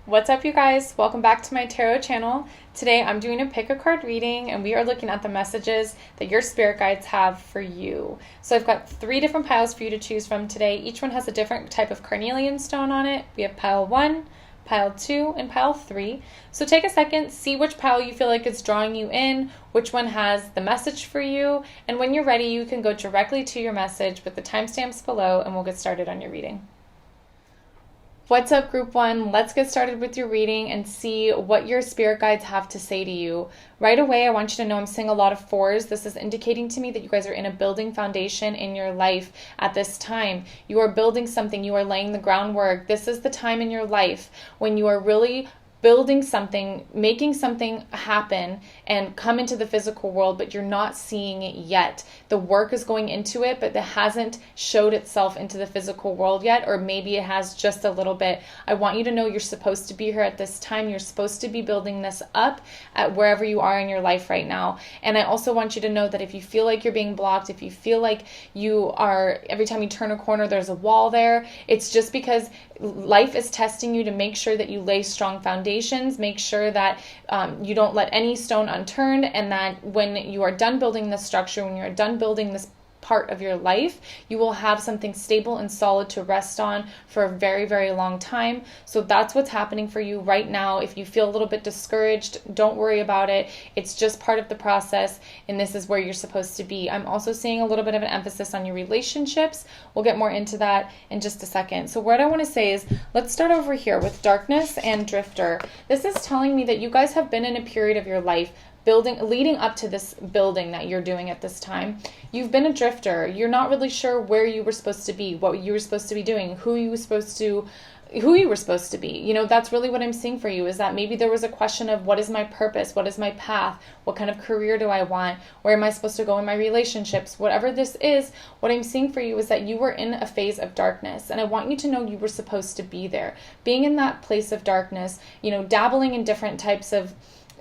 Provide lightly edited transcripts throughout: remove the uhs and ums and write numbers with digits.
What's up, you guys? Welcome back to my tarot channel. Today I'm doing a pick a card reading and we are looking at the messages that your spirit guides have for you. So I've got 3 different piles for you to choose from today. Each one has a different type of carnelian stone on it. We have pile 1, pile 2, and pile 3. So take a second, see which pile you feel like is drawing you in, which one has the message for you, and when you're ready you can go directly to your message with the timestamps below and we'll get started on your reading. What's up, group 1? Let's get started with your reading and see what your spirit guides have to say to you. Right away, I want you to know I'm seeing a lot of 4s. This is indicating to me that you guys are in a building foundation in your life at this time. You are building something. You are laying the groundwork. This is the time in your life when you are really building something, making something happen and come into the physical world, but you're not seeing it yet. The work is going into it, but it hasn't showed itself into the physical world yet, or maybe it has just a little bit. I want you to know you're supposed to be here at this time. You're supposed to be building this up at wherever you are in your life right now. And I also want you to know that if you feel like you're being blocked, if you feel like you are, every time you turn a corner, there's a wall there, it's just because life is testing you to make sure that you lay strong foundations, make sure that you don't let any stone unturned, and that when you are done building this structure, when you're done building this part of your life, you will have something stable and solid to rest on for a very, very long time. So that's what's happening for you right now. If you feel a little bit discouraged, don't worry about it. It's just part of the process, and this is where you're supposed to be. I'm also seeing a little bit of an emphasis on your relationships. We'll get more into that in just a second. So what I want to say is, let's start over here with Darkness and Drifter. This is telling me that you guys have been in a period of your life leading up to this building that you're doing at this time. You've been a drifter. You're not really sure where you were supposed to be, what you were supposed to be doing, who you were supposed to be. You know, that's really what I'm seeing for you, is that maybe there was a question of, what is my purpose? What is my path? What kind of career do I want? Where am I supposed to go in my relationships? Whatever this is, what I'm seeing for you is that you were in a phase of darkness. And I want you to know you were supposed to be there. Being in that place of darkness, you know, dabbling in different types of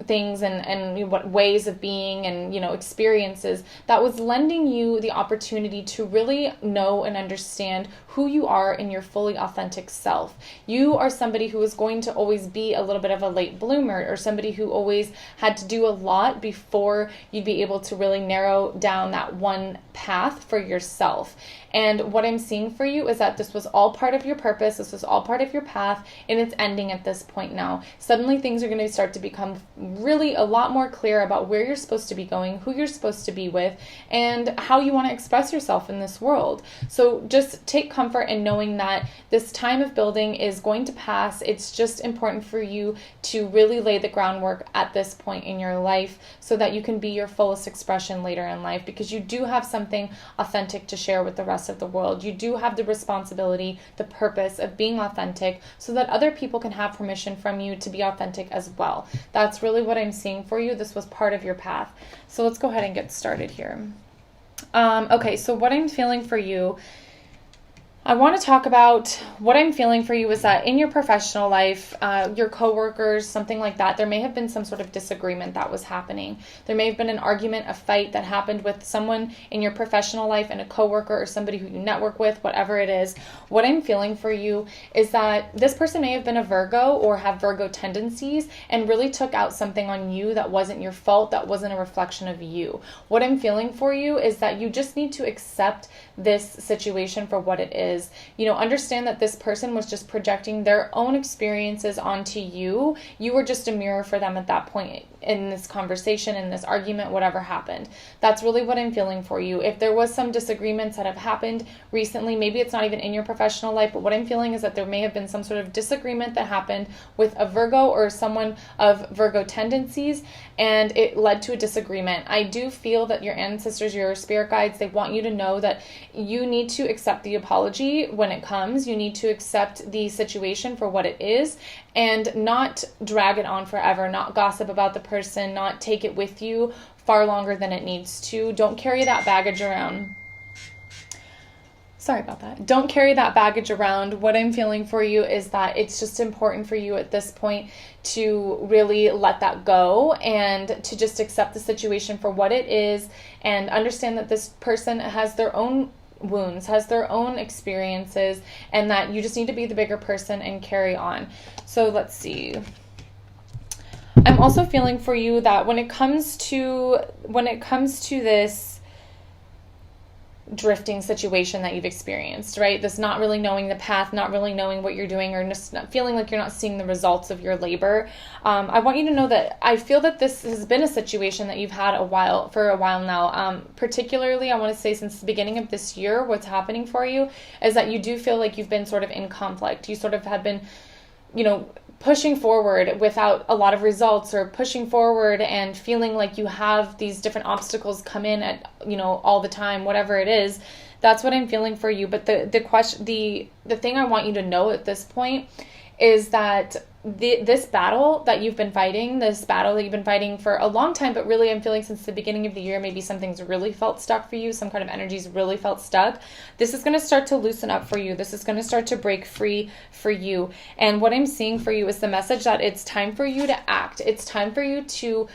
things and what ways of being and, you know, experiences, that was lending you the opportunity to really know and understand who you are in your fully authentic self. You are somebody who is going to always be a little bit of a late bloomer, or somebody who always had to do a lot before you'd be able to really narrow down that one path for yourself. And what I'm seeing for you is that this was all part of your purpose, this was all part of your path, and it's ending at this point now. Suddenly things are going to start to become really a lot more clear about where you're supposed to be going, who you're supposed to be with, and how you want to express yourself in this world. So just take comfort in knowing that this time of building is going to pass. It's just important for you to really lay the groundwork at this point in your life so that you can be your fullest expression later in life, because you do have something authentic to share with the rest of the world. You do have the responsibility, the purpose of being authentic, so that other people can have permission from you to be authentic as well. That's really what I'm seeing for you. This was part of your path. So let's go ahead and get started here. Okay, so what I'm feeling for you, I want to talk about what I'm feeling for you is that in your professional life, your coworkers, something like that, there may have been some sort of disagreement that was happening. There may have been an argument, a fight that happened with someone in your professional life and a coworker or somebody who you network with, whatever it is. What I'm feeling for you is that this person may have been a Virgo or have Virgo tendencies and really took out something on you that wasn't your fault, that wasn't a reflection of you. What I'm feeling for you is that you just need to accept this situation for what it is. You know, understand that this person was just projecting their own experiences onto you. You were just a mirror for them at that point in this conversation, in this argument, whatever happened. That's really what I'm feeling for you. If there was some disagreements that have happened recently, maybe it's not even in your professional life, but what I'm feeling is that there may have been some sort of disagreement that happened with a Virgo or someone of Virgo tendencies, and it led to a disagreement. I do feel that your ancestors, your spirit guides, they want you to know that you need to accept the apology when it comes. You need to accept the situation for what it is and not drag it on forever, not gossip about the person, not take it with you far longer than it needs to. Don't carry that baggage around. Sorry about that. Don't carry that baggage around. What I'm feeling for you is that it's just important for you at this point to really let that go and to just accept the situation for what it is and understand that this person has their own wounds, has their own experiences, and that you just need to be the bigger person and carry on. So let's see. I'm also feeling for you that when it comes to this drifting situation that you've experienced, right? This not really knowing the path, not really knowing what you're doing, or just not feeling like you're not seeing the results of your labor. I want you to know that I feel that this has been a situation that you've had for a while now. Particularly, I want to say since the beginning of this year, what's happening for you is that you do feel like you've been sort of in conflict. You sort of have been, pushing forward without a lot of results, or pushing forward and feeling like you have these different obstacles come in at, all the time, whatever it is. That's what I'm feeling for you. But the thing I want you to know at this point is that this battle that you've been fighting, for a long time, but really I'm feeling since the beginning of the year, maybe something's really felt stuck for you, some kind of energy's really felt stuck. This is going to start to loosen up for you. This is going to start to break free for you. And what I'm seeing for you is the message that it's time for you to act. It's time for you to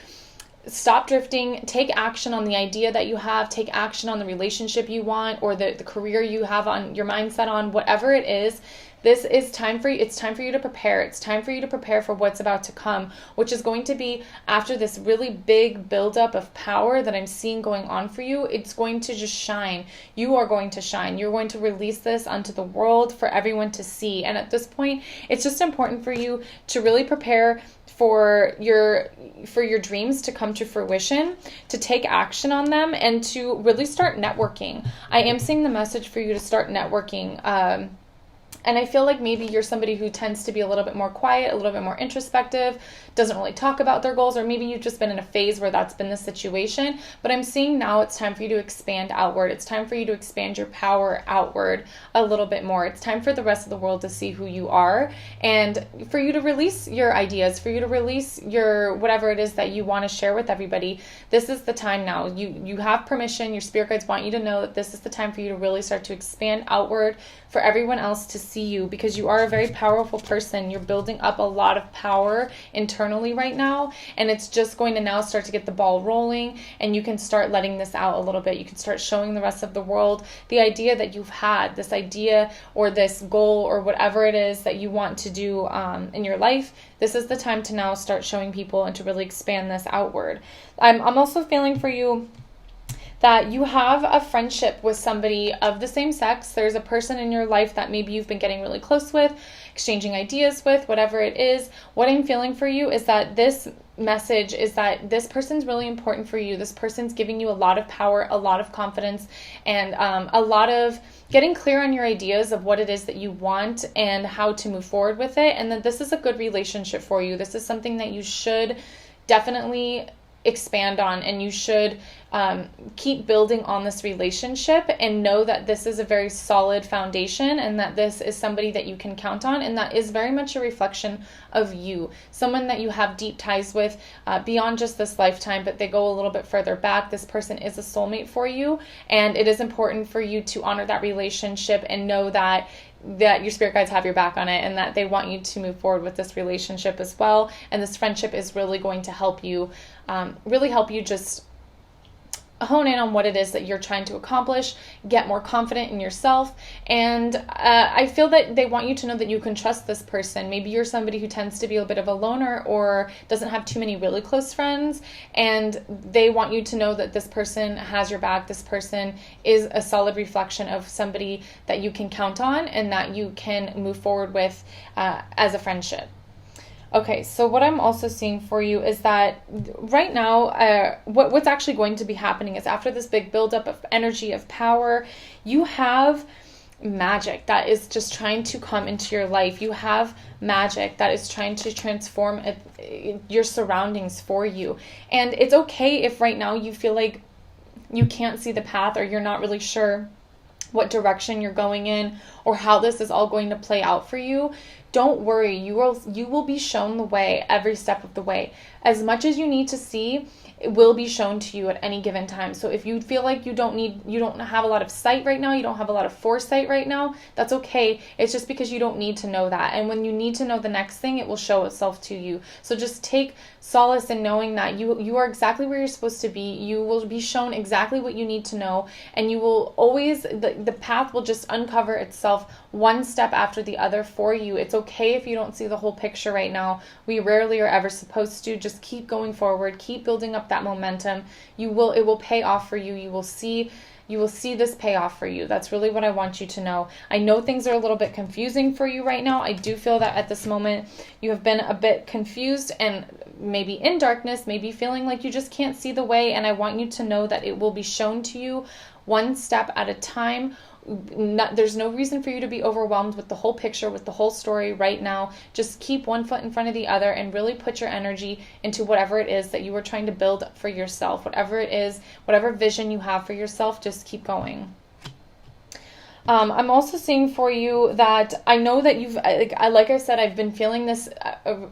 stop drifting, take action on the idea that you have, take action on the relationship you want, or the career you have on your mindset on, whatever it is. This is time for you. It's time for you to prepare. It's time for you to prepare for what's about to come, which is going to be after this really big buildup of power that I'm seeing going on for you. It's going to just shine. You are going to shine. You're going to release this onto the world for everyone to see. And at this point, it's just important for you to really prepare for your dreams to come to fruition, to take action on them, and to really start networking. I am seeing the message for you to start networking. And I feel like maybe you're somebody who tends to be a little bit more quiet, a little bit more introspective, doesn't really talk about their goals, or maybe you've just been in a phase where that's been the situation. But I'm seeing now it's time for you to expand outward. It's time for you to expand your power outward a little bit more. It's time for the rest of the world to see who you are, and for you to release your ideas, for you to release your whatever it is that you want to share with everybody. This is the time now. You have permission. Your spirit guides want you to know that this is the time for you to really start to expand outward for everyone else to see you, because you are a very powerful person. You're building up a lot of power internally right now, and it's just going to now start to get the ball rolling, and you can start letting this out a little bit. You can start showing the rest of the world the idea that you've had, this idea or this goal or whatever it is that you want to do in your life. This is the time to now start showing people and to really expand this outward. I'm also feeling for you that you have a friendship with somebody of the same sex. There's a person in your life that maybe you've been getting really close with, exchanging ideas with, whatever it is. What I'm feeling for you is that this message is that this person's really important for you. This person's giving you a lot of power, a lot of confidence, and a lot of getting clear on your ideas of what it is that you want and how to move forward with it. And that this is a good relationship for you. This is something that you should definitely expand on, and you should keep building on this relationship, and know that this is a very solid foundation, and that this is somebody that you can count on, and that is very much a reflection of you, someone that you have deep ties with beyond just this lifetime, but they go a little bit further back. This person is a soulmate for you, and it is important for you to honor that relationship and know that your spirit guides have your back on it, and that they want you to move forward with this relationship as well. And this friendship is really going to help you just hone in on what it is that you're trying to accomplish, get more confident in yourself. And I feel that they want you to know that you can trust this person. Maybe you're somebody who tends to be a bit of a loner or doesn't have too many really close friends, and they want you to know that this person has your back. This person is a solid reflection of somebody that you can count on and that you can move forward with as a friendship. Okay, so what I'm also seeing for you is that right now, what's actually going to be happening is after this big buildup of energy, of power, you have magic that is just trying to come into your life. You have magic that is trying to transform your surroundings for you. And it's okay if right now you feel like you can't see the path, or you're not really sure what direction you're going in or how this is all going to play out for you. Don't worry, you will be shown the way every step of the way. As much as you need to see, it will be shown to you at any given time. So if you feel like you don't have a lot of sight right now, you don't have a lot of foresight right now, that's okay. It's just because you don't need to know that. And when you need to know the next thing, it will show itself to you. So just take solace in knowing that you are exactly where you're supposed to be. You will be shown exactly what you need to know, and you will always, the path will just uncover itself one step after the other for you. It's okay if you don't see the whole picture right now. We rarely are ever supposed to. Just keep going forward, keep building up that momentum. It will pay off for you. You will see this payoff for you. That's really what I want you to know. I know things are a little bit confusing for you right now. I do feel that at this moment you have been a bit confused and maybe in darkness, maybe feeling like you just can't see the way. And I want you to know that it will be shown to you one step at a time. There's no reason for you to be overwhelmed with the whole picture, with the whole story right now. Just keep one foot in front of the other and really put your energy into whatever it is that you are trying to build for yourself. Whatever it is, whatever vision you have for yourself, just keep going. I'm also seeing for you that I know that you've, like I said, I've been feeling this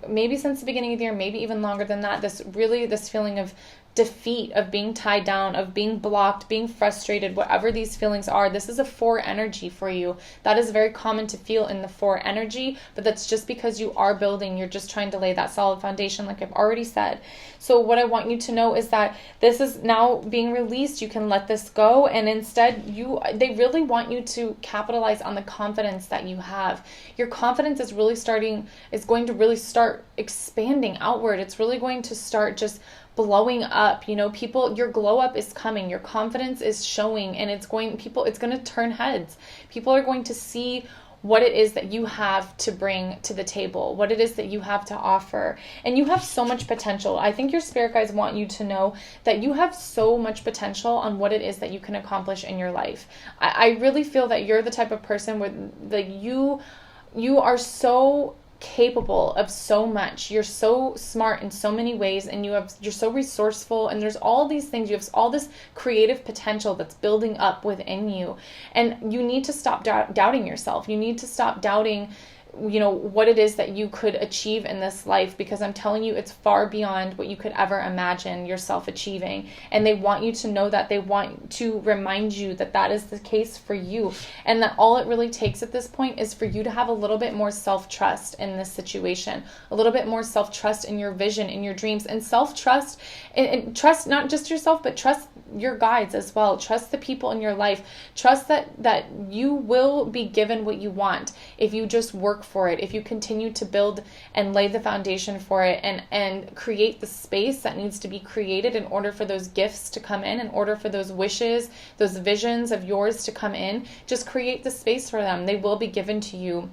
maybe since the beginning of the year, maybe even longer than that, this feeling of defeat, of being tied down, of being blocked, being frustrated, whatever these feelings are. This is a 4 energy for you. That is very common to feel in the 4 energy, but that's just because you are building. You're just trying to lay that solid foundation, like I've already said. So what I want you to know is that this is now being released. You can let this go, and instead they really want you to capitalize on the confidence that you have. Your confidence is going to really start expanding outward. It's really going to start just blowing up. Your glow up is coming. Your confidence is showing, and it's going to turn heads. People are going to see what it is that you have to bring to the table, what it is that you have to offer. And you have so much potential. I think your spirit guides want you to know that you have so much potential on what it is that you can accomplish in your life. I really feel that you're the type of person where you are so capable of so much. You're so smart in so many ways, and you're so resourceful, and there's all these things. You have all this creative potential that's building up within you, and you need to stop doubting yourself. You need to stop doubting what it is that you could achieve in this life, because I'm telling you, it's far beyond what you could ever imagine yourself achieving. And they want you to know that. They want to remind you that that is the case for you, and that all it really takes at this point is for you to have a little bit more self-trust in this situation, a little bit more self-trust in your vision, in your dreams, and self-trust, and trust not just yourself, but trust your guides as well. Trust the people in your life. Trust that you will be given what you want if you just work for it, if you continue to build and lay the foundation for it, and create the space that needs to be created in order for those gifts to come in order for those wishes, those visions of yours to come in. Just create the space for them. They will be given to you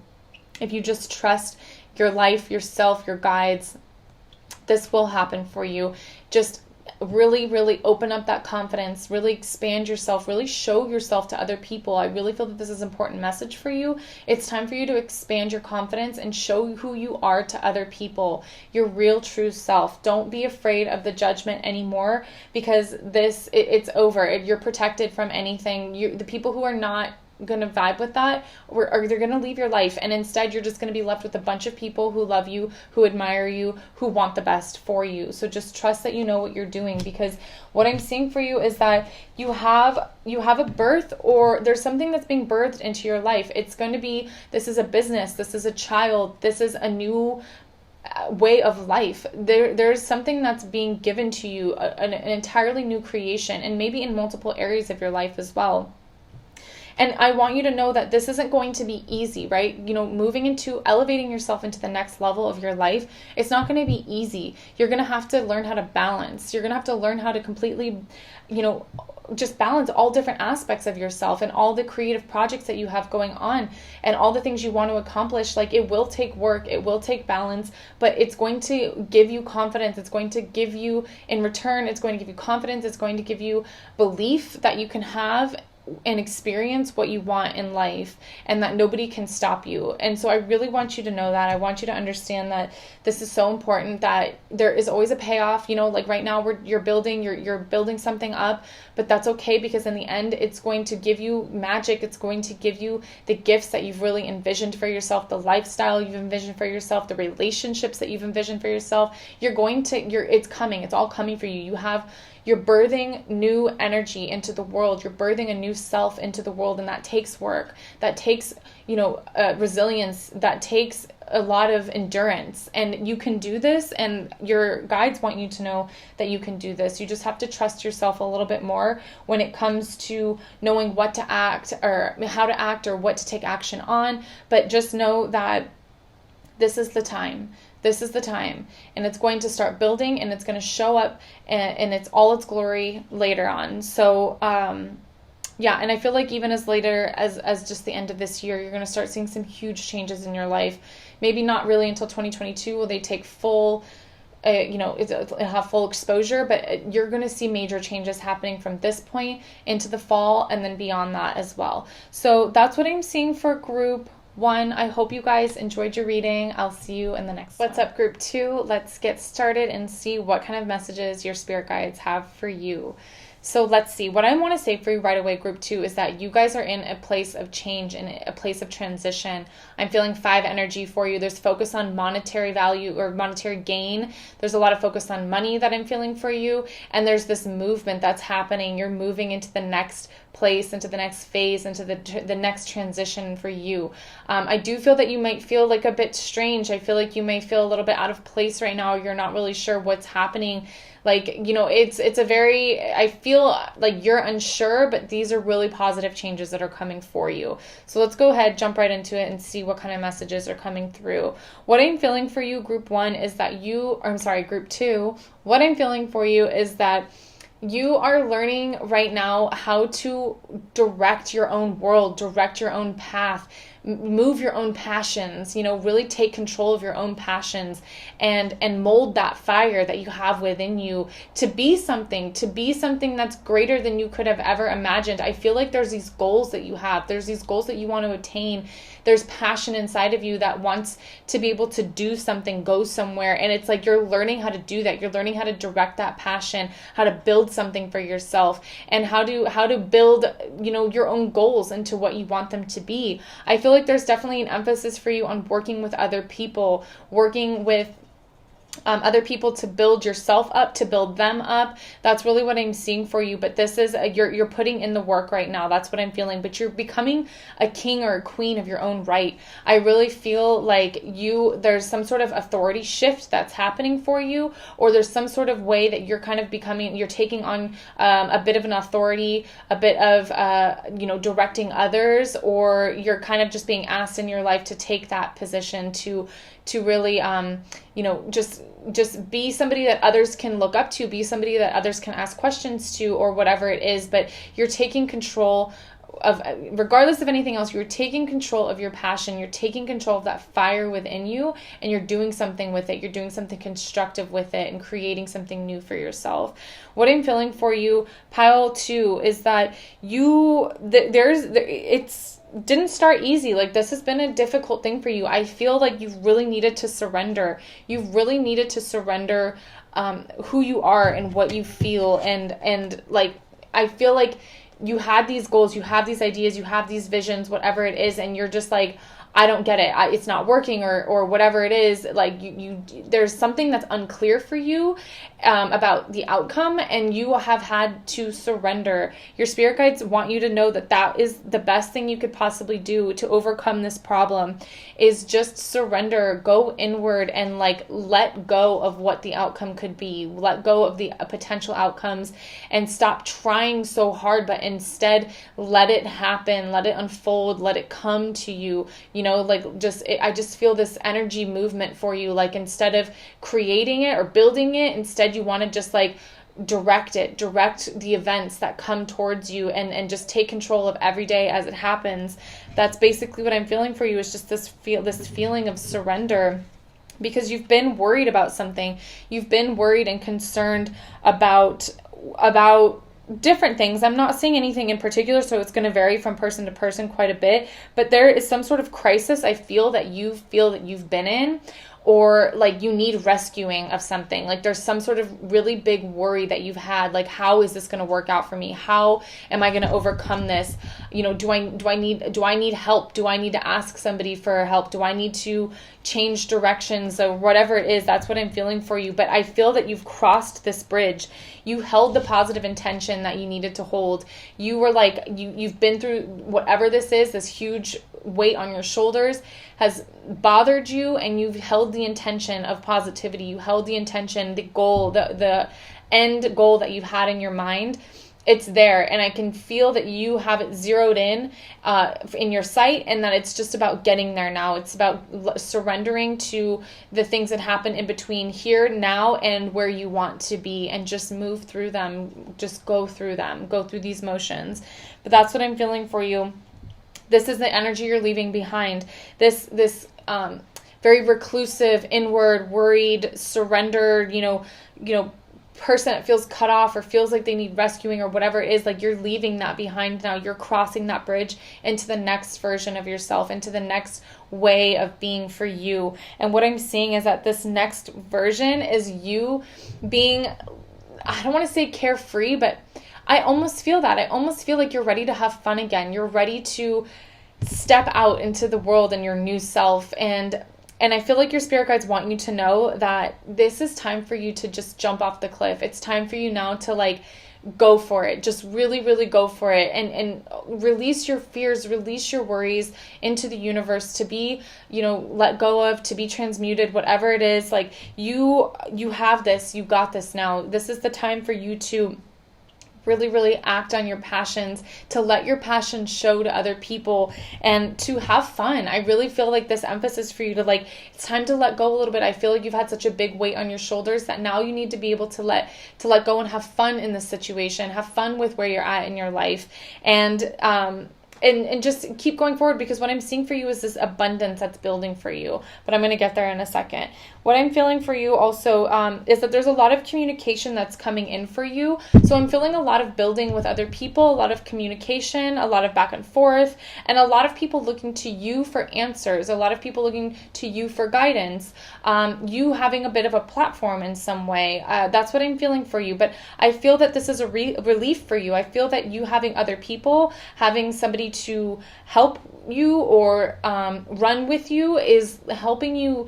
if you just trust your life, yourself, your guides. This will happen for you. Just really, really open up that confidence, really expand yourself, really show yourself to other people. I really feel that this is an important message for you. It's time for you to expand your confidence and show who you are to other people, your real true self. Don't be afraid of the judgment anymore, because it's over. You're protected from anything. The people who are not going to vibe with that, or they're going to leave your life, and instead you're just going to be left with a bunch of people who love you, who admire you, who want the best for you. So just trust that you know what you're doing, because what I'm seeing for you is that you have a birth, or there's something that's being birthed into your life. It's going to be, this is a business, this is a child, this is a new way of life. There's something that's being given to you, an entirely new creation, and maybe in multiple areas of your life as well. And I want you to know that this isn't going to be easy, right? Moving into elevating yourself into the next level of your life, it's not going to be easy. You're going to have to learn how to balance. You're going to have to learn how to completely, just balance all different aspects of yourself and all the creative projects that you have going on and all the things you want to accomplish. Like, it will take work, it will take balance, but it's going to give you confidence. It's going to give you, in return, it's going to give you confidence. It's going to give you belief that you can have and experience what you want in life, and that nobody can stop you. And so I really want you to know that. I want you to understand that this is so important, that there is always a payoff. Like right now you're building something up, but that's okay, because in the end it's going to give you magic. It's going to give you the gifts that you've really envisioned for yourself, the lifestyle you've envisioned for yourself, the relationships that you've envisioned for yourself. It's coming. It's all coming for you. You're birthing new energy into the world. You're birthing a new self into the world, and that takes work. That takes, resilience. That takes a lot of endurance, and you can do this, and your guides want you to know that you can do this. You just have to trust yourself a little bit more when it comes to knowing what to act or how to act or what to take action on. But just know that this is the time. This is the time, and it's going to start building, and it's going to show up and it's all its glory later on. So, yeah, and I feel like even as later as just the end of this year, you're going to start seeing some huge changes in your life. Maybe not really until 2022 will they take full, it'll have full exposure, but you're going to see major changes happening from this point into the fall and then beyond that as well. So that's what I'm seeing for group 1. I hope you guys enjoyed your reading. I'll see you in the next one. What's up, group 2? Let's get started and see what kind of messages your spirit guides have for you. So let's see. What I want to say for you right away, group 2, is that you guys are in a place of change and a place of transition. I'm feeling 5 energy for you. There's focus on monetary value or monetary gain. There's a lot of focus on money that I'm feeling for you. And there's this movement that's happening. You're moving into the next place, into the next phase, into the next transition for you. I do feel that you might feel like a bit strange. I feel like you may feel a little bit out of place right now. You're not really sure what's happening. Like, it's a very, I feel like you're unsure, but these are really positive changes that are coming for you. So let's go ahead, jump right into it and see what kind of messages are coming through. What I'm feeling for you, group 1, is that group 2, what I'm feeling for you is that you are learning right now how to direct your own world, direct your own path, move your own passions, really take control of your own passions and mold that fire that you have within you to be something that's greater than you could have ever imagined. I feel like there's these goals that you have. There's these goals that you want to attain. There's passion inside of you that wants to be able to do something, go somewhere. And it's like you're learning how to do that. You're learning how to direct that passion, how to build something for yourself, and how to build, your own goals into what you want them to be. I feel like there's definitely an emphasis for you on working with other people, working with other people to build yourself up, to build them up. That's really what I'm seeing for you. But this is, you're putting in the work right now. That's what I'm feeling. But you're becoming a king or a queen of your own right. I really feel like there's some sort of authority shift that's happening for you, or there's some sort of way that you're kind of you're taking on a bit of an authority, a bit of, directing others, or you're kind of just being asked in your life to take that position to really, just be somebody that others can look up to, be somebody that others can ask questions to, or whatever it is. But you're taking control of, regardless of anything else, you're taking control of your passion. You're taking control of that fire within you, and you're doing something with it. You're doing something constructive with it and creating something new for yourself. What I'm feeling for you, pile 2, is that it's didn't start easy. Like, this has been a difficult thing for you. I feel like you've really needed to surrender. You've really needed to surrender who you are and what you feel. And like, I feel like you had these goals, you have these ideas, you have these visions, whatever it is, and you're just like, I don't get it. It's not working, or whatever it is. Like, there's something that's unclear for you about the outcome, and you have had to surrender. Your spirit guides want you to know that is the best thing you could possibly do to overcome this problem, is just surrender, go inward, and like let go of what the outcome could be. Let go of the potential outcomes and stop trying so hard, but instead let it happen, let it unfold, let it come to you. I just feel this energy movement for you. Like, instead of creating it or building it, instead you want to just like direct the events that come towards you, and just take control of every day as it happens. That's basically what I'm feeling for you, is just this feeling of surrender, because you've been worried about something. You've been worried and concerned about different things. I'm not saying anything in particular, so it's going to vary from person to person quite a bit, but there is some sort of crisis I feel that you've been in, or like you need rescuing of something. Like, there's some sort of really big worry that you've had, like, how is this going to work out for me? How am I going to overcome this? Do I need help? Do I need to ask somebody for help? Do I need to change directions, or whatever it is? That's what I'm feeling for you. But I feel that you've crossed this bridge. You held the positive intention that you needed to hold. You were like, you've been through whatever this is, this huge weight on your shoulders has bothered you, and you've held the intention of positivity, you held the intention, the goal, the end goal that you've had in your mind, it's there. And I can feel that you have it zeroed in your sight, and that it's just about getting there now. It's about surrendering to the things that happen in between here, now, and where you want to be, and just move through them. Just go through them. Go through these motions. But that's what I'm feeling for you. This is the energy you're leaving behind. This very reclusive, inward, worried, surrendered, person that feels cut off or feels like they need rescuing or whatever it is, like you're leaving that behind now. You're crossing that bridge into the next version of yourself, into the next way of being for you. And what I'm seeing is that this next version is you being, I don't want to say carefree, but I almost feel that. I almost feel like you're ready to have fun again. You're ready to step out into the world and your new self. And I feel like your spirit guides want you to know that this is time for you to just jump off the cliff. It's time for you now to go for it. Just really, really go for it, and release your fears, release your worries into the universe to be, let go of, to be transmuted, whatever it is. Like you have this, you got this now. This is the time for you to really, really act on your passions, to let your passion show to other people, and to have fun. I really feel like this emphasis for you to it's time to let go a little bit. I feel like you've had such a big weight on your shoulders that now you need to be able to let go and have fun in this situation, have fun with where you're at in your life, and just keep going forward, because what I'm seeing for you is this abundance that's building for you. But I'm going to get there in a second. What I'm feeling for you also is that there's a lot of communication that's coming in for you. So I'm feeling a lot of building with other people, a lot of communication, a lot of back and forth, and a lot of people looking to you for answers, a lot of people looking to you for guidance, you having a bit of a platform in some way. That's what I'm feeling for you. But I feel that this is a relief for you. I feel that you having other people, having somebody to help you or run with you is helping you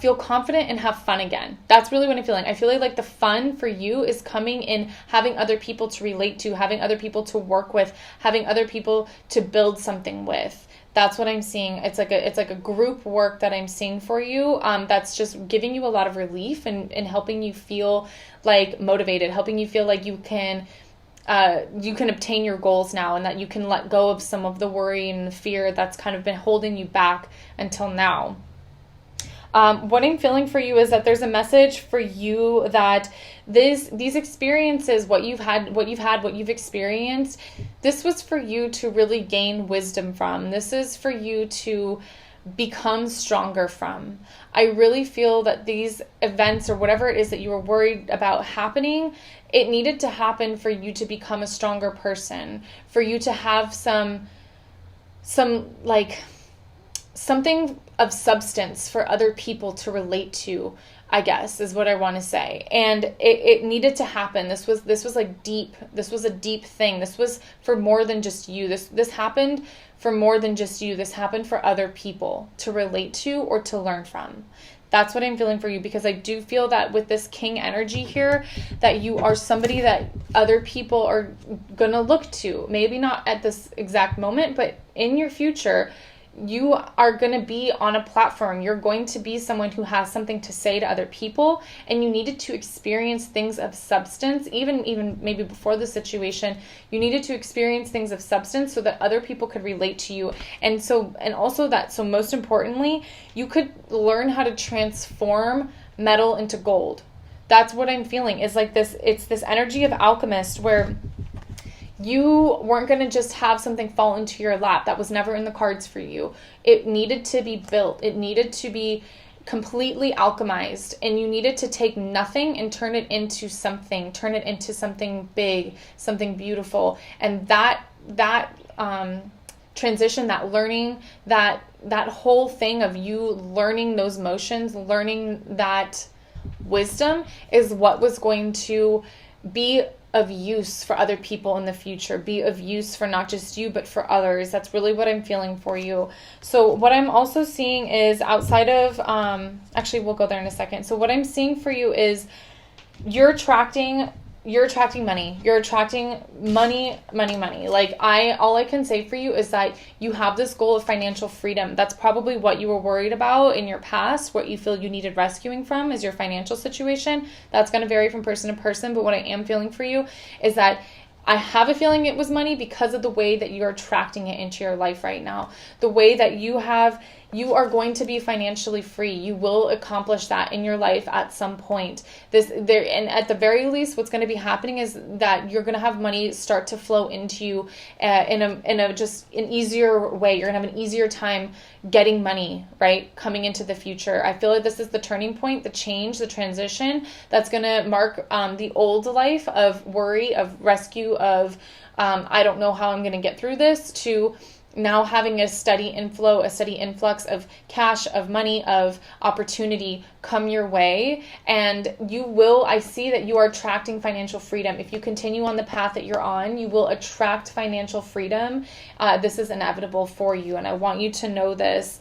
feel confident and have fun again. That's really what I'm feeling. I feel like the fun for you is coming in having other people to relate to, having other people to work with, having other people to build something with. That's what I'm seeing. It's like a group work that I'm seeing for you. That's just giving you a lot of relief and helping you feel motivated, helping you feel like you can obtain your goals now, and that you can let go of some of the worry and the fear that's kind of been holding you back until now. What I'm feeling for you is that there's a message for you that these experiences, what you've experienced, this was for you to really gain wisdom from. This is for you to become stronger from. I really feel that these events or whatever it is that you were worried about happening, it needed to happen for you to become a stronger person, for you to have something of substance for other people to relate to, I guess, is what I want to say. And it needed to happen. This was deep. This was a deep thing. This was for more than just you. This happened for more than just you. This happened for other people to relate to or to learn from. That's what I'm feeling for you, because I do feel that with this king energy here, that you are somebody that other people are going to look to. Maybe not at this exact moment, but in your future, you are going to be on a platform. You're going to be someone who has something to say to other people, and you needed to experience things of substance. Even maybe before the situation, you needed to experience things of substance so that other people could relate to you. And also most importantly, you could learn how to transform metal into gold. That's what I'm feeling. It's this energy of alchemist where you weren't going to just have something fall into your lap. That was never in the cards for you. It needed to be built. It needed to be completely alchemized, and you needed to take nothing and turn it into something big, something beautiful. And that transition, that learning, that whole thing of you learning those motions, learning that wisdom is what was going to be of use for other people in the future, be of use for not just you, but for others. That's really what I'm feeling for you. So what I'm also seeing is outside of, actually we'll go there in a second. So what I'm seeing for you is you're attracting you're attracting money. You're attracting money. Like all I can say for you is that you have this goal of financial freedom. That's probably what you were worried about in your past, what you feel you needed rescuing from is your financial situation. That's going to vary from person to person, but what I am feeling for you is that I have a feeling it was money because of the way that you're attracting it into your life right now. The way that you are going to be financially free. You will accomplish that in your life at some point. And at the very least, what's going to be happening is that you're going to have money start to flow into you in a just an easier way. You're going to have an easier time getting money, right? Coming into the future. I feel like this is the turning point, the change, the transition that's going to mark the old life of worry, of rescue, of I don't know how I'm going to get through this, to now having a steady inflow, a steady influx of cash, of money, of opportunity come your way. And I see that you are attracting financial freedom. If you continue on the path that you're on, you will attract financial freedom. This is inevitable for you. And I want you to know this.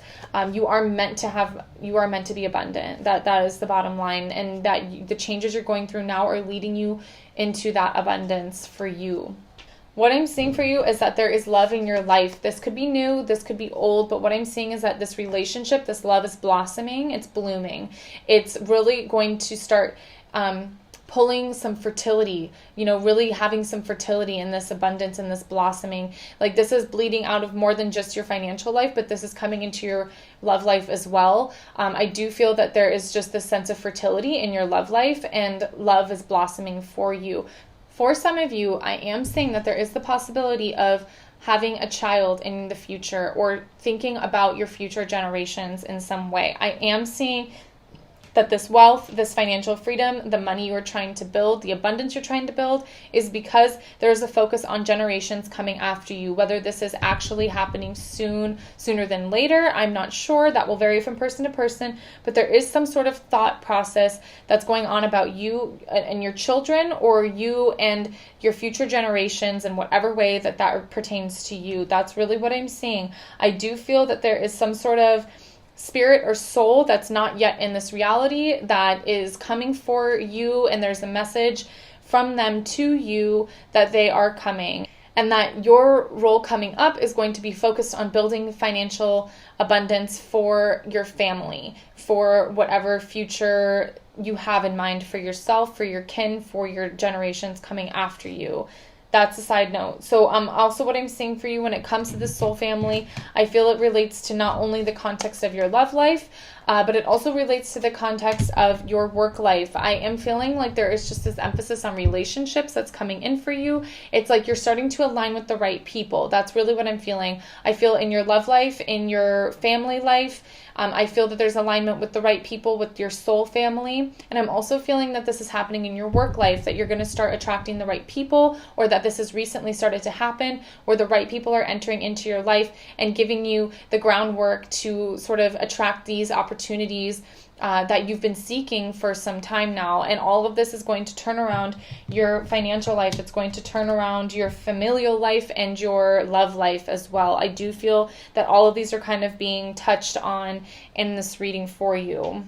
You are meant to be abundant. That is the bottom line. And that the changes you're going through now are leading you into that abundance for you. What I'm seeing for you is that there is love in your life. This could be new, this could be old, but what I'm seeing is that this relationship, this love is blossoming, it's blooming. It's really going to start pulling some fertility, really having some fertility in this abundance and this blossoming. Like this is bleeding out of more than just your financial life, but this is coming into your love life as well. I do feel that there is just this sense of fertility in your love life, and love is blossoming for you. For some of you, I am saying that there is the possibility of having a child in the future or thinking about your future generations in some way. I am seeing that this wealth, this financial freedom, the money you're trying to build, the abundance you're trying to build is because there's a focus on generations coming after you. Whether this is actually happening sooner than later, I'm not sure. That will vary from person to person, but there is some sort of thought process that's going on about you and your children, or you and your future generations in whatever way that pertains to you. That's really what I'm seeing. I do feel that there is some sort of spirit or soul that's not yet in this reality that is coming for you, and there's a message from them to you that they are coming, and that your role coming up is going to be focused on building financial abundance for your family, for whatever future you have in mind for yourself, for your kin, for your generations coming after you. That's a side note. So also what I'm seeing for you when it comes to this soul family, I feel it relates to not only the context of your love life, but it also relates to the context of your work life. I am feeling like there is just this emphasis on relationships that's coming in for you. It's like you're starting to align with the right people. That's really what I'm feeling. I feel in your love life, in your family life, I feel that there's alignment with the right people, with your soul family. And I'm also feeling that this is happening in your work life, that you're going to start attracting the right people, or that this has recently started to happen, where the right people are entering into your life and giving you the groundwork to sort of attract these opportunities that you've been seeking for some time now. And all of this is going to turn around your financial life. It's going to turn around your familial life and your love life as well. I do feel that all of these are kind of being touched on in this reading for you.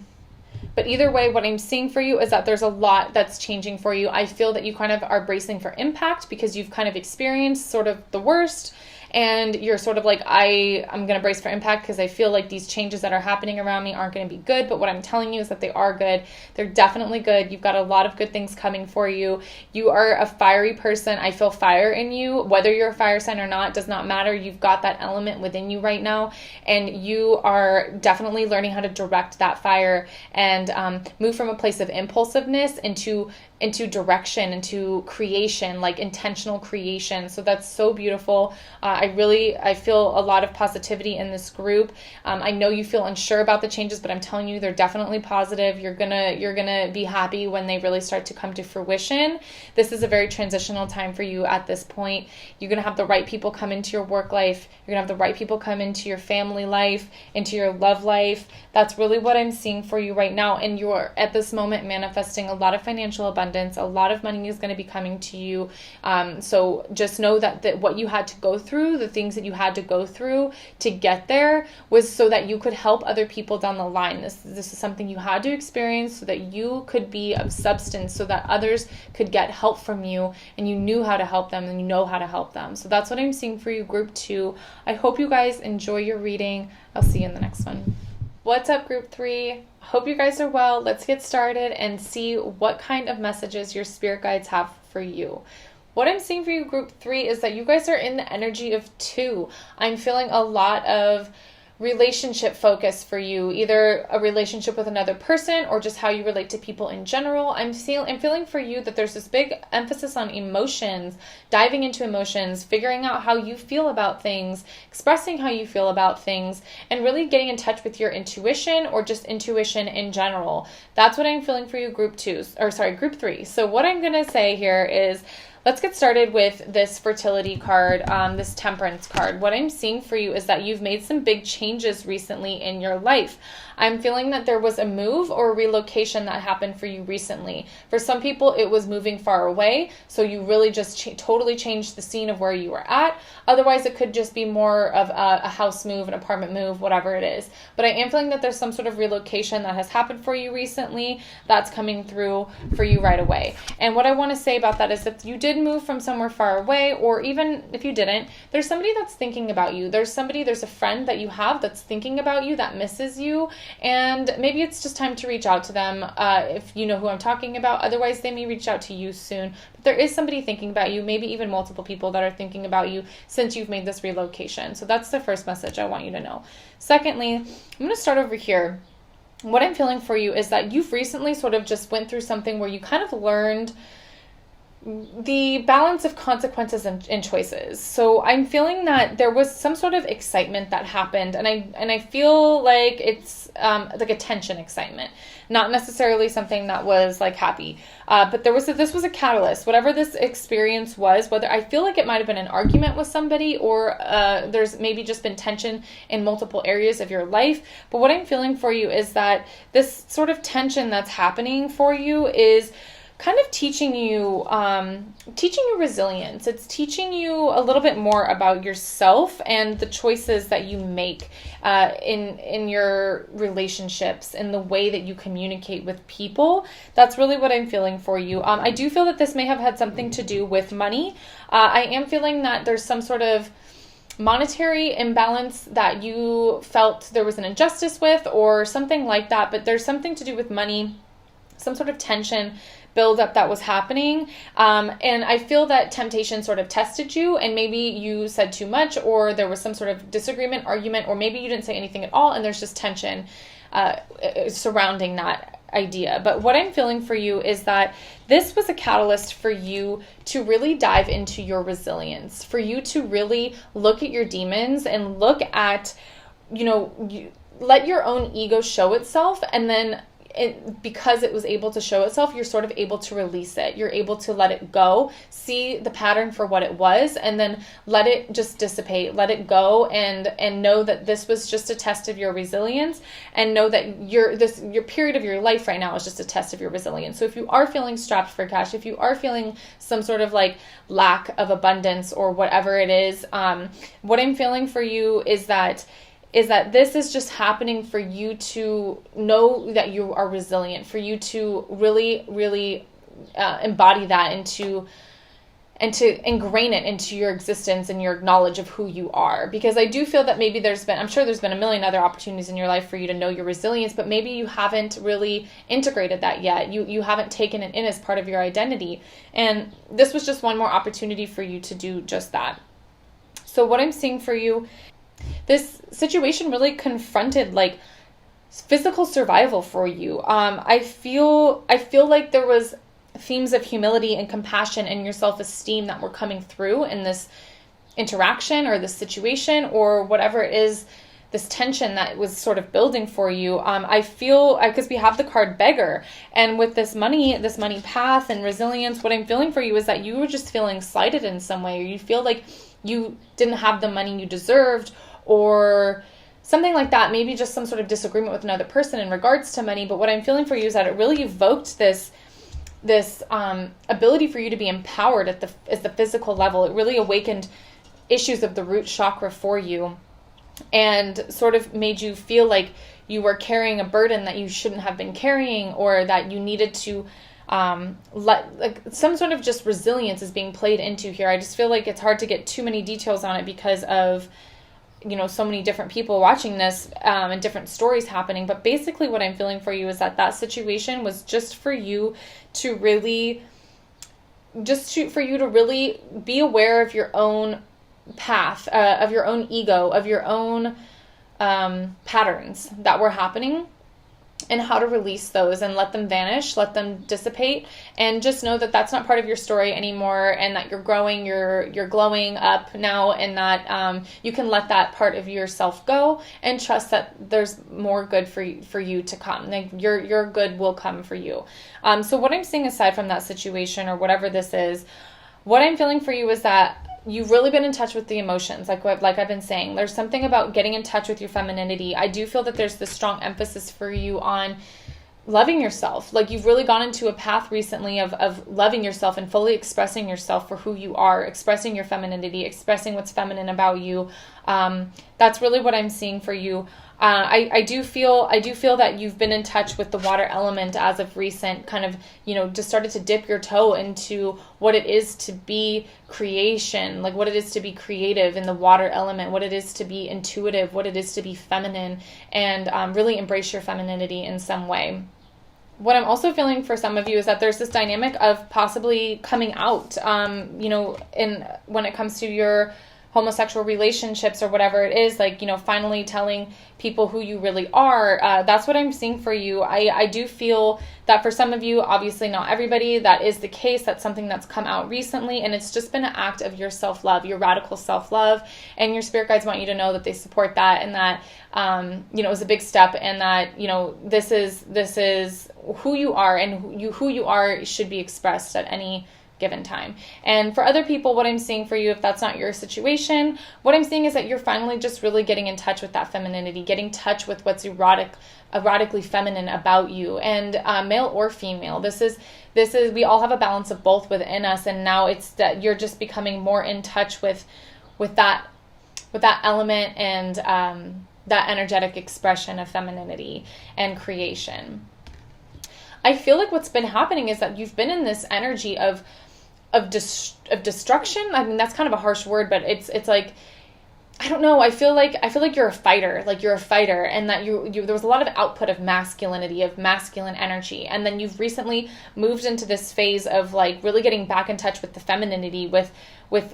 But either way, what I'm seeing for you is that there's a lot that's changing for you. I feel that you kind of are bracing for impact because you've kind of experienced sort of the worst, and you're sort of like, I'm going to brace for impact because I feel like these changes that are happening around me aren't going to be good. But what I'm telling you is that they are good. They're definitely good. You've got a lot of good things coming for you. You are a fiery person. I feel fire in you. Whether you're a fire sign or not does not matter. You've got that element within you right now, and you are definitely learning how to direct that fire and move from a place of impulsiveness into direction, into creation, like intentional creation. So that's so beautiful. I feel a lot of positivity in this group. I know you feel unsure about the changes, but I'm telling you, they're definitely positive. You're gonna be happy when they really start to come to fruition. This is a very transitional time for you at this point. You're gonna have the right people come into your work life. You're gonna have the right people come into your family life, into your love life. That's really what I'm seeing for you right now. And you're at this moment manifesting a lot of financial abundance. abundance. A lot of money is going to be coming to you. So just know that what you had to go through, the things that you had to go through to get there, was so that you could help other people down the line. This is something you had to experience so that you could be of substance, so that others could get help from you, and you knew how to help them and you know how to help them. So that's what I'm seeing for you, group 2. I hope you guys enjoy your reading. I'll see you in the next one. What's up, group 3? Hope you guys are well. Let's get started and see what kind of messages your spirit guides have for you. What I'm seeing for you, group 3, is that you guys are in the energy of 2. I'm feeling a lot of relationship focus for you, either a relationship with another person or just how you relate to people in general. I'm feeling for you that there's this big emphasis on emotions, diving into emotions, figuring out how you feel about things, expressing how you feel about things, and really getting in touch with your intuition or just intuition in general. That's what I'm feeling for you, group 3. So what I'm going to say here is, let's get started with this fertility card, this temperance card. What I'm seeing for you is that you've made some big changes recently in your life. I'm feeling that there was a move or a relocation that happened for you recently. For some people, it was moving far away, so you really just totally changed the scene of where you were at. Otherwise, it could just be more of a house move, an apartment move, whatever it is. But I am feeling that there's some sort of relocation that has happened for you recently that's coming through for you right away. And what I want to say about that is, if you did move from somewhere far away, or even if you didn't, there's somebody that's thinking about you. There's a friend that you have that's thinking about you, that misses you. And maybe it's just time to reach out to them, if you know who I'm talking about. Otherwise, they may reach out to you soon. But there is somebody thinking about you, maybe even multiple people that are thinking about you since you've made this relocation. So that's the first message I want you to know. Secondly, I'm going to start over here. What I'm feeling for you is that you've recently sort of just went through something where you kind of learned the balance of consequences and choices. So I'm feeling that there was some sort of excitement that happened, and I feel like it's like a tension excitement, not necessarily something that was like happy. But this was a catalyst. Whatever this experience was, whether I feel like it might have been an argument with somebody, or there's maybe just been tension in multiple areas of your life. But what I'm feeling for you is that this sort of tension that's happening for you is kind of teaching you resilience. It's teaching you a little bit more about yourself and the choices that you make in your relationships, in the way that you communicate with people. That's really what I'm feeling for you. I do feel that this may have had something to do with money. I am feeling that there's some sort of monetary imbalance that you felt there was an injustice with, or something like that. But there's something to do with money, some sort of tension buildup that was happening. And I feel that temptation sort of tested you, and maybe you said too much, or there was some sort of disagreement, argument, or maybe you didn't say anything at all, and there's just tension surrounding that idea. But what I'm feeling for you is that this was a catalyst for you to really dive into your resilience, for you to really look at your demons and look at, let your own ego show itself, and then because it was able to show itself, you're sort of able to release it. You're able to let it go, see the pattern for what it was, and then let it just dissipate, let it go, and know that this was just a test of your resilience, and know that your period of your life right now is just a test of your resilience. So if you are feeling strapped for cash, if you are feeling some sort of like lack of abundance or whatever it is, what I'm feeling for you is that this is just happening for you to know that you are resilient, for you to really, really embody that and to ingrain it into your existence and your knowledge of who you are. Because I do feel that maybe I'm sure there's been a million other opportunities in your life for you to know your resilience, but maybe you haven't really integrated that yet. You haven't taken it in as part of your identity. And this was just one more opportunity for you to do just that. So what I'm seeing for you, this situation really confronted like physical survival for you. I feel like there was themes of humility and compassion and your self-esteem that were coming through in this interaction or this situation or whatever it is, this tension that was sort of building for you. I feel, because we have the card beggar, and with this money path and resilience, what I'm feeling for you is that you were just feeling slighted in some way, or you feel like you didn't have the money you deserved, or something like that. Maybe just some sort of disagreement with another person in regards to money. But what I'm feeling for you is that it really evoked this ability for you to be empowered at the physical level. It really awakened issues of the root chakra for you, and sort of made you feel like you were carrying a burden that you shouldn't have been carrying, or that you needed to some sort of just resilience is being played into here. I just feel like it's hard to get too many details on it because of, so many different people watching this, and different stories happening. But basically what I'm feeling for you is that situation was just for you to really, for you to really be aware of your own path, of your own ego, of your own patterns that were happening, and how to release those and let them vanish, let them dissipate, and just know that that's not part of your story anymore, and that you're growing, you're glowing up now, and that you can let that part of yourself go and trust that there's more good for you to come. Like your good will come for you. So what I'm seeing aside from that situation or whatever this is, what I'm feeling for you is that you've really been in touch with the emotions, like I've been saying. There's something about getting in touch with your femininity. I do feel that there's this strong emphasis for you on loving yourself. Like you've really gone into a path recently of loving yourself and fully expressing yourself for who you are, expressing your femininity, expressing what's feminine about you. That's really what I'm seeing for you. I do feel that you've been in touch with the water element as of recent, kind of, just started to dip your toe into what it is to be creation, like what it is to be creative in the water element, what it is to be intuitive, what it is to be feminine, and really embrace your femininity in some way. What I'm also feeling for some of you is that there's this dynamic of possibly coming out, when it comes to your homosexual relationships or whatever it is, like, finally telling people who you really are. That's what I'm seeing for you. I do feel that for some of you, obviously not everybody, that is the case. That's something that's come out recently, and it's just been an act of your self-love, your radical self-love, and your spirit guides want you to know that they support that, and that, it was a big step, and that, this is who you are, and who you are should be expressed at any given time. And for other people, what I'm seeing for you, if that's not your situation, what I'm seeing is that you're finally just really getting in touch with that femininity, getting in touch with what's erotically feminine about you, and male or female. This is we all have a balance of both within us, and now it's that you're just becoming more in touch with that element, and that energetic expression of femininity and creation. I feel like what's been happening is that you've been in this energy of destruction. I mean, that's kind of a harsh word, but it's like, I don't know. I feel like you're a fighter, and that you there was a lot of output of masculinity, of masculine energy. And then you've recently moved into this phase of like really getting back in touch with the femininity, with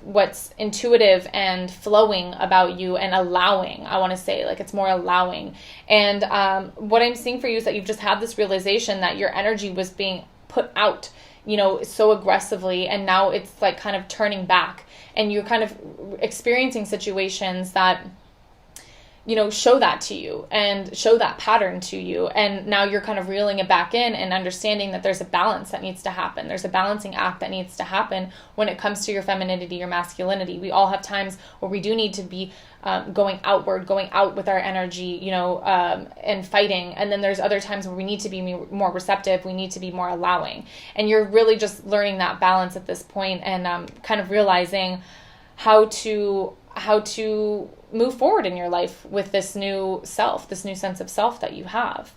what's intuitive and flowing about you, and allowing. I want to say, like, it's more allowing. And what I'm seeing for you is that you've just had this realization that your energy was being put out, so aggressively, and now it's like kind of turning back, and you're kind of experiencing situations that, show that to you and show that pattern to you. And now you're kind of reeling it back in and understanding that there's a balance that needs to happen. There's a balancing act that needs to happen when it comes to your femininity, your masculinity. We all have times where we do need to be going outward, going out with our energy, and fighting. And then there's other times where we need to be more receptive. We need to be more allowing. And you're really just learning that balance at this point, and kind of realizing how to move forward in your life with this new self, this new sense of self that you have.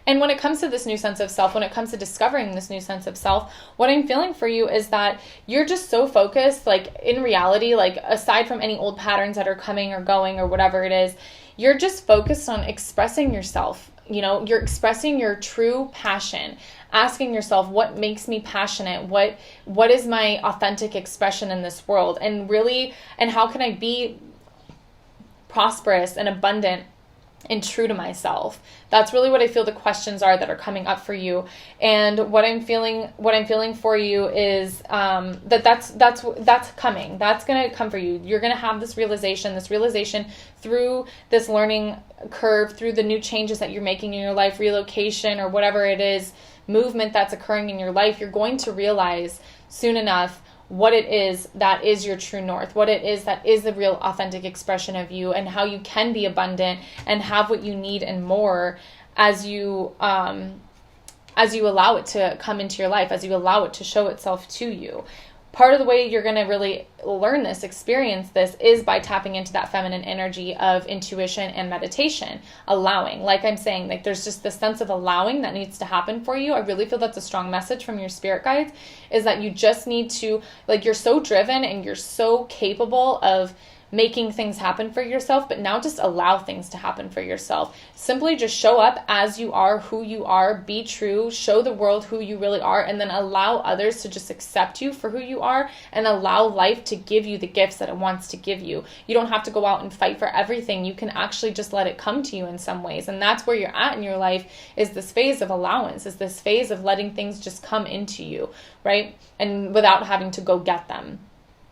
And when it comes to this new sense of self, when it comes to discovering this new sense of self, what I'm feeling for you is that you're just so focused, like in reality, like aside from any old patterns that are coming or going or whatever it is, you're just focused on expressing yourself. You're expressing your true passion, asking yourself, what makes me passionate? What is my authentic expression in this world? And how can I be prosperous and abundant and true to myself? That's really what I feel the questions are that are coming up for you. And what I'm feeling for you is that's coming. That's going to come for you. You're going to have this realization through this learning curve, through the new changes that you're making in your life, relocation or whatever it is, movement that's occurring in your life. You're going to realize soon enough what it is that is your true north, what it is that is the real authentic expression of you, and how you can be abundant and have what you need and more as you as you allow it to come into your life, as you allow it to show itself to you. Part of the way you're going to really learn this, experience this, is by tapping into that feminine energy of intuition and meditation, allowing. Like I'm saying, like there's just this sense of allowing that needs to happen for you. I really feel that's a strong message from your spirit guides, is that you just need to, like, you're so driven and you're so capable of making things happen for yourself, but now just allow things to happen for yourself. Simply just show up as you are, who you are, be true, show the world who you really are, and then allow others to just accept you for who you are, and allow life to give you the gifts that it wants to give you. You don't have to go out and fight for everything. You can actually just let it come to you in some ways. And that's where you're at in your life, is this phase of allowance, is this phase of letting things just come into you, right? And without having to go get them.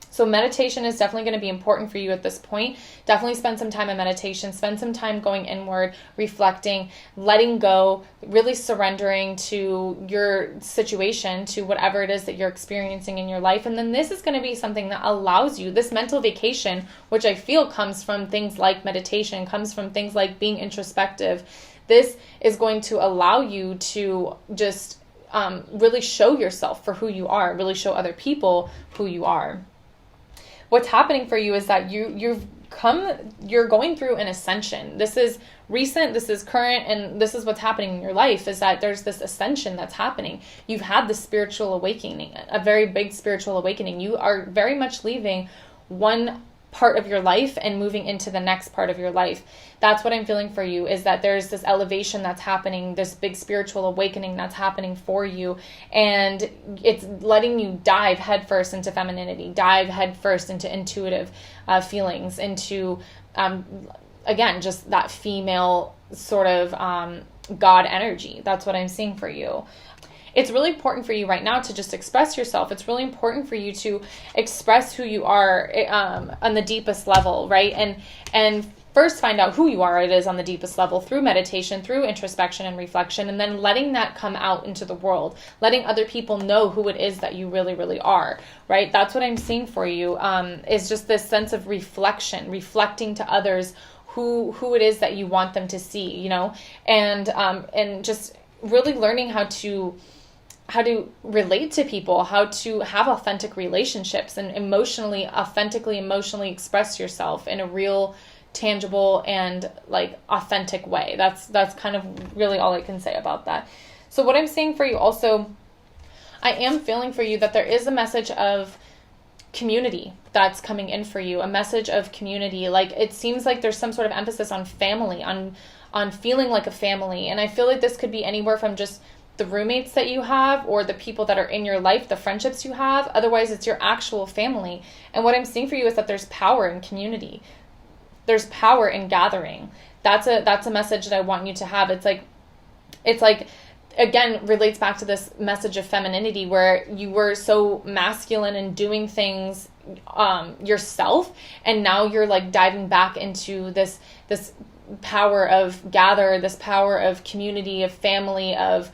So meditation is definitely going to be important for you at this point. Definitely spend some time in meditation, spend some time going inward, reflecting, letting go, really surrendering to your situation, to whatever it is that you're experiencing in your life. And then this is going to be something that allows you, this mental vacation, which I feel comes from things like meditation, comes from things like being introspective. This is going to allow you to just really show yourself for who you are, really show other people who you are. What's happening for you is that you're going through an ascension. This is recent, this is current, and this is what's happening in your life, is that there's this ascension that's happening. You've had the spiritual awakening, a very big spiritual awakening. You are very much leaving one part of your life and moving into the next part of your life. That's what I'm feeling for you, is that there's this elevation that's happening, this big spiritual awakening that's happening for you, and it's letting you dive headfirst into femininity, dive headfirst into intuitive feelings, into again, just that female sort of God energy. That's what I'm seeing for you. It's really important for you right now to just express yourself. It's really important for you to express who you are on the deepest level, right? And first find out who you are, it is on the deepest level, through meditation, through introspection and reflection, and then letting that come out into the world, letting other people know who it is that you really, really are, right? That's what I'm seeing for you, is just this sense of reflection, reflecting to others who it is that you want them to see, you know, and just really learning how to relate to people, how to have authentic relationships, and authentically emotionally express yourself in a real, tangible, and like authentic way. That's kind of really all I can say about that. So what I'm saying for you also, I am feeling for you that there is a message of community that's coming in for you, a message of community. Like, it seems like there's some sort of emphasis on family, on feeling like a family. And I feel like this could be anywhere from just the roommates that you have, or the people that are in your life, the friendships you have. Otherwise, it's your actual family. And what I'm seeing for you is that there's power in community. There's power in gathering. That's a message that I want you to have. It's like, again, relates back to this message of femininity, where you were so masculine and doing things yourself, and now you're like diving back into this power of gather, this power of community, of family, of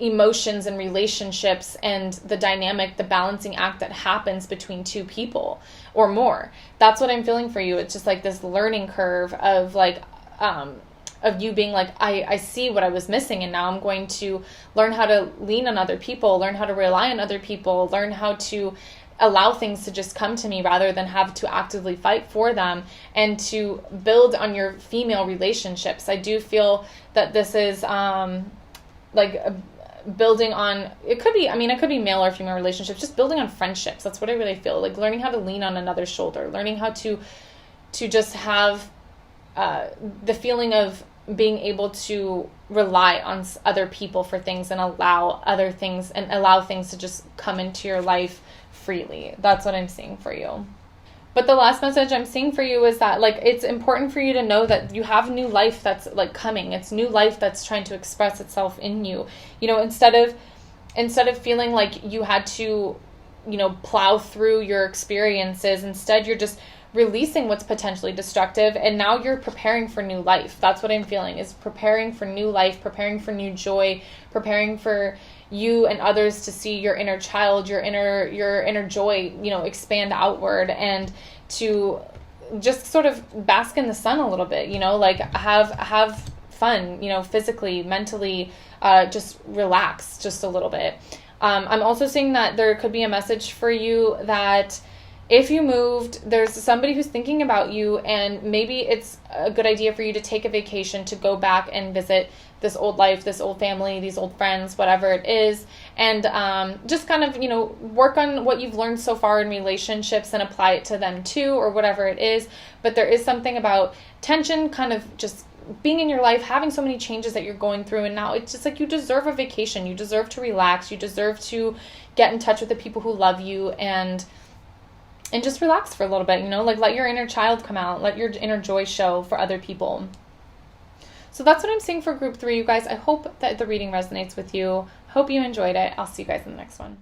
emotions and relationships, and the dynamic, the balancing act that happens between two people or more. That's what I'm feeling for you. It's just like this learning curve of like of you being like, I see what I was missing, and now I'm going to learn how to lean on other people, learn how to rely on other people, learn how to allow things to just come to me rather than have to actively fight for them, and to build on your female relationships. I do feel that this is building on, it could be male or female relationships, just building on friendships. That's what I really feel like, learning how to lean on another's shoulder, learning how to just have the feeling of being able to rely on other people for things, and allow things to just come into your life freely. That's what I'm seeing for you. But the last message I'm seeing for you is that, like, it's important for you to know that you have new life that's like coming. It's new life that's trying to express itself in you. You know, instead of feeling like you had to, you know, plow through your experiences, instead you're just releasing what's potentially destructive, and now you're preparing for new life. That's what I'm feeling, is preparing for new life, preparing for new joy, preparing for you and others to see your inner child, your inner joy, you know, expand outward, and to just sort of bask in the sun a little bit, you know, like have fun, physically, mentally, just relax just a little bit. I'm also seeing that there could be a message for you that if you moved, there's somebody who's thinking about you, and maybe it's a good idea for you to take a vacation to go back and visit this old life, this old family, these old friends, whatever it is, and just kind of, work on what you've learned so far in relationships and apply it to them too, or whatever it is. But there is something about tension kind of just being in your life, having so many changes that you're going through, and now it's just like you deserve a vacation. You deserve to relax. You deserve to get in touch with the people who love you and just relax for a little bit, like let your inner child come out, let your inner joy show for other people. So that's what I'm seeing for group 3, you guys. I hope that the reading resonates with you. Hope you enjoyed it. I'll see you guys in the next one.